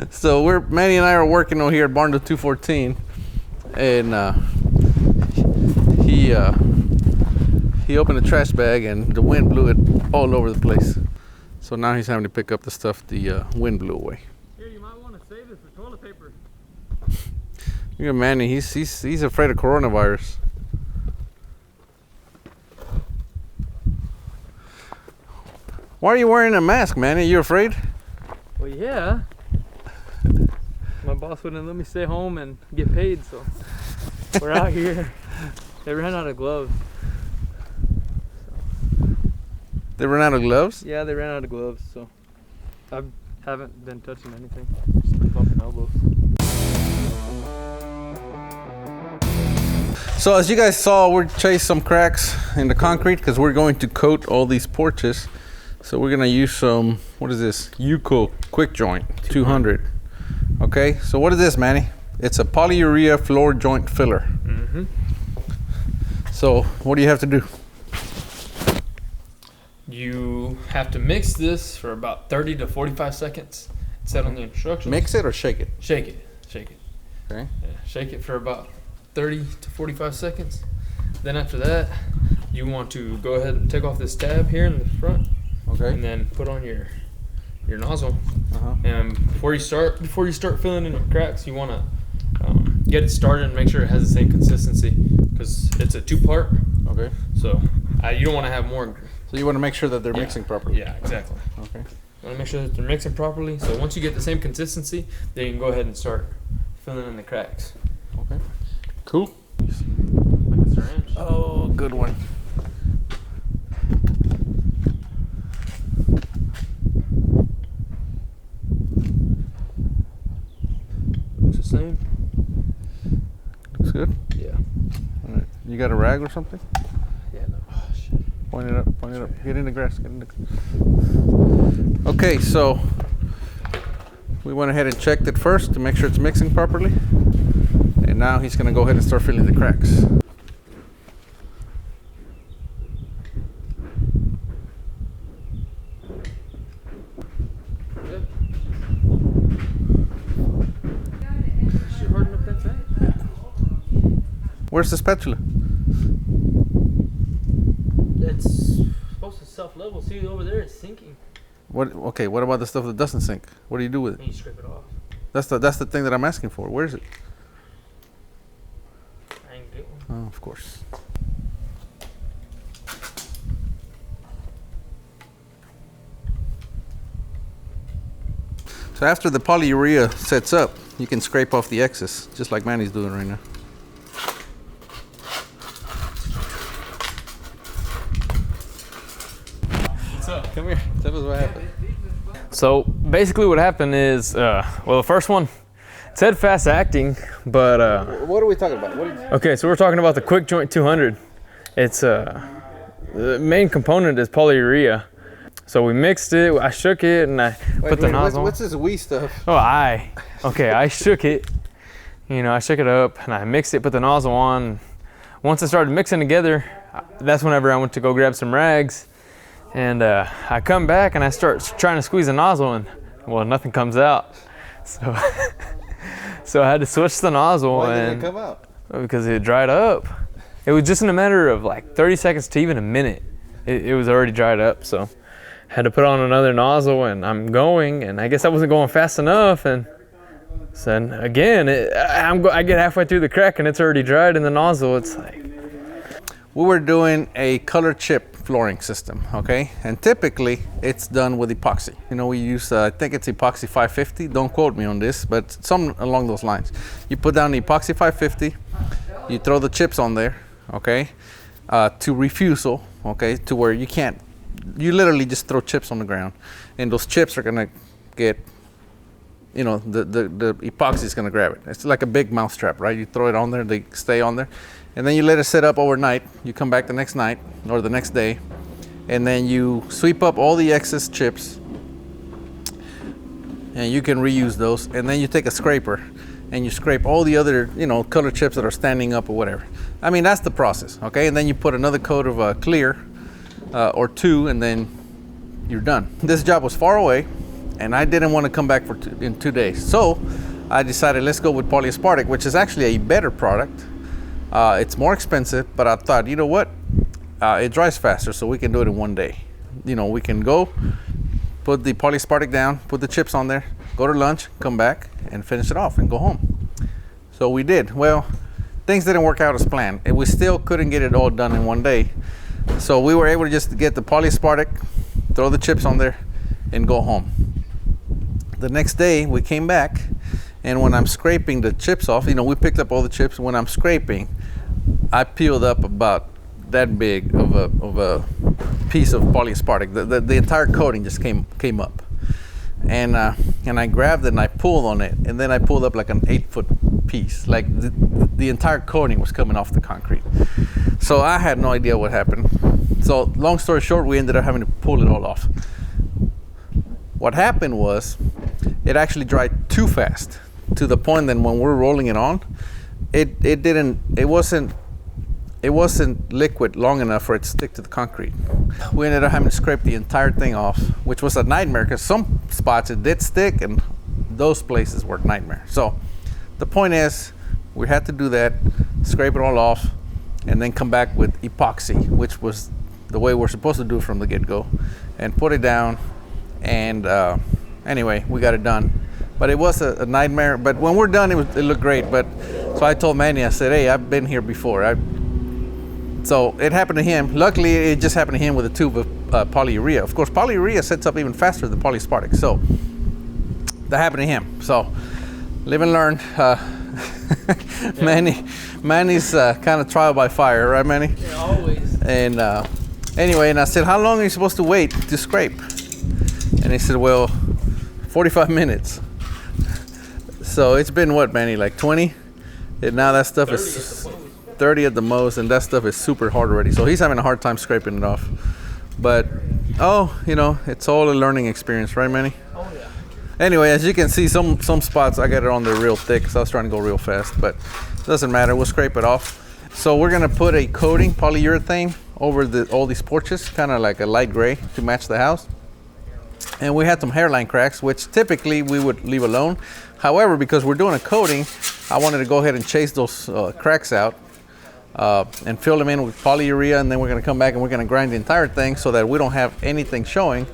So Manny and I are working over here at Barndow 214, and he opened a trash bag and the wind blew it all over the place. So now he's having to pick up the stuff the wind blew away. Here, you might want to save this for toilet paper. Look at Manny, he's afraid of coronavirus. Why are you wearing a mask, Manny? You afraid? Well, yeah. My boss wouldn't let me stay home and get paid, so we're out here. They ran out of gloves. They ran out of gloves? Yeah, they ran out of gloves, so I haven't been touching anything. Just been bumping elbows. So as you guys saw, we chased some cracks in the concrete because we're going to coat all these porches. So we're gonna use some, what is this? qwickjoint 200. Okay, so what is this, Manny? It's a Polyurea floor joint filler. Mm-hmm. So what do you have to do? You have to mix this for about 30 to 45 seconds. It said on the instructions. Mix it or shake it? Shake it. Shake it. Okay. Yeah, shake it for about 30 to 45 seconds. Then after that, you want to go ahead and take off this tab here in the front. Okay. And then put on your nozzle. Uh-huh. And before you start filling in your cracks, you want to get it started and make sure it has the same consistency because it's a 2-part. Okay. So you don't want to have more. So you want to make sure that they're mixing properly. Yeah, exactly. Okay. You want to make sure that they're mixing properly. So once you get the same consistency, then you can go ahead and start filling in the cracks. Okay. Cool. Like a syringe. Oh, good one. Looks the same. Looks good. Yeah. All right. You got a rag or something? Yeah. No. Oh, shit. Point it up. Point it up. Get in the grass. Get in the. Okay, so we went ahead and checked it first to make sure it's mixing properly, and now he's gonna go ahead and start filling the cracks. Where's the spatula? It's supposed to self-level. See over there, it's sinking. What? Okay. What about the stuff that doesn't sink? What do you do with it? And you scrape it off. That's the thing that I'm asking for. Where is it? I ain't get one. Oh, of course. So after the polyurea sets up, you can scrape off the excess, just like Manny's doing right now. What's up? Come here. Tell us what happened. So basically what happened is, well, the first one, it said fast acting, but What are we talking about? okay, so we're talking about the qwickjoint 200. It's the main component is polyurea. So we mixed it, I shook it, and I put the nozzle. What's this wee stuff? Oh, I shook it. You know, I shook it up and I mixed it, put the nozzle on. Once it started mixing together, that's whenever I went to go grab some rags. And I come back and I start trying to squeeze the nozzle, and well, nothing comes out. So, so I had to switch the nozzle. Why didn't it come out? Because it dried up. It was just in a matter of like 30 seconds to even a minute. It was already dried up, so had to put on another nozzle, and I'm going, and I guess I wasn't going fast enough, and so again, I get halfway through the crack and it's already dried in the nozzle. It's like, We were doing a color chip flooring system, okay? And typically it's done with epoxy. You know, we use, I think it's epoxy 550. Don't quote me on this, but some along those lines. You put down the epoxy 550, you throw the chips on there, okay? To refusal, okay? To where you can't, you literally just throw chips on the ground, and those chips are gonna get, you know, the epoxy is gonna grab it. It's like a big mouse trap, right? You throw it on there, they stay on there, and then you let it sit up overnight. You come back the next night or the next day, and then you sweep up all the excess chips, and you can reuse those. And then you take a scraper and you scrape all the other, you know, color chips that are standing up or whatever. I mean, that's the process, okay? And then you put another coat of clear or two, and then you're done. This job was far away, and I didn't want to come back in 2 days. So I decided let's go with polyaspartic, which is actually a better product. It's more expensive, but I thought, you know what? It dries faster, so we can do it in 1 day. You know, we can go, put the polyaspartic down, put the chips on there, go to lunch, come back, and finish it off and go home. So we did. Well, things didn't work out as planned, and we still couldn't get it all done in 1 day. So we were able to just get the polyaspartic, throw the chips on there, and go home. The next day, we came back, and when I'm scraping the chips off, you know, we picked up all the chips. When I'm scraping, I peeled up about that big of a piece of polyaspartic. The entire coating just came up, and I grabbed it and I pulled on it, and then I pulled up like an 8-foot piece. Like the entire coating was coming off the concrete. So I had no idea what happened. So long story short, we ended up having to pull it all off. What happened was it actually dried too fast, to the point that when we're rolling it on, it wasn't liquid long enough for it to stick to the concrete. We ended up having to scrape the entire thing off, which was a nightmare because some spots it did stick and those places were a nightmare. So the point is, we had to do that, scrape it all off, and then come back with epoxy, which was the way we're supposed to do it from the get-go, and put it down. And anyway, we got it done. But it was a nightmare. But when we're done, it looked great. But so I told Manny, I said, hey, I've been here before. So it happened to him. Luckily, it just happened to him with a tube of polyurea. Of course, polyurea sets up even faster than polyaspartic. So that happened to him. So live and learn. Manny's kind of trial by fire, right, Manny? Yeah, always. And anyway, and I said, how long are you supposed to wait to scrape? And he said, well, 45 minutes. So it's been what, Manny, like 20? And now that stuff is 30 at the most, and that stuff is super hard already. So he's having a hard time scraping it off. But, you know, it's all a learning experience, right, Manny? Oh, yeah. Anyway, as you can see, some spots I got it on there real thick, so I was trying to go real fast, but it doesn't matter, we'll scrape it off. So we're gonna put a coating, polyurethane, over all these porches, kind of like a light gray to match the house. And we had some hairline cracks, which typically we would leave alone. However, because we're doing a coating, I wanted to go ahead and chase those cracks out and fill them in with polyurea, and then we're gonna come back and we're gonna grind the entire thing so that we don't have anything showing.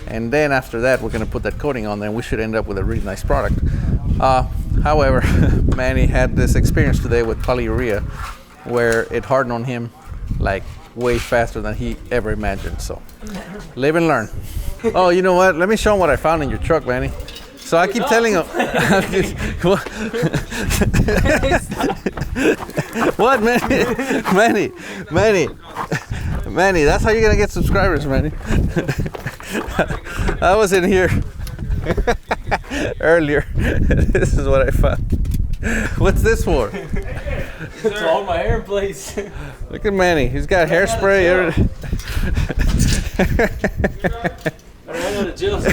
And then after that, we're gonna put that coating on there, and we should end up with a really nice product. However, Manny had this experience today with polyurea where it hardened on him like way faster than he ever imagined. So live and learn. Oh, you know what? Let me show him what I found in your truck, Manny. So I keep telling him. What, Manny? Manny, that's how you're gonna get subscribers, Manny. I was in here earlier. This is what I found. What's this for? To hold my hair in place. Look at Manny. He's got hairspray. I ran out of gel, so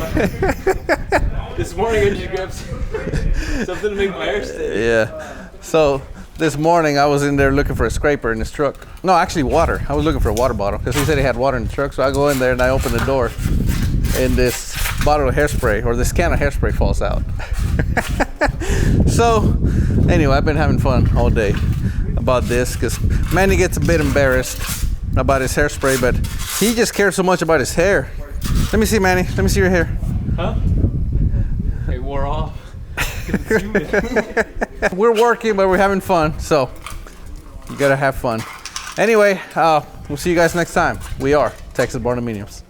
this morning I just grabbed something to make my hair stay. Yeah. So this morning I was in there looking for a scraper in his truck. No, actually water. I was looking for a water bottle because he said he had water in the truck. So I go in there and I open the door, and this bottle of hairspray, or this can of hairspray, falls out. So anyway, I've been having fun all day about this because Manny gets a bit embarrassed about his hairspray, but he just cares so much about his hair. Let me see, Manny. Let me see your hair. Huh? It wore off. It's humid. We're working, but we're having fun, so you gotta have fun. Anyway, we'll see you guys next time. We are Texas Barndominiums.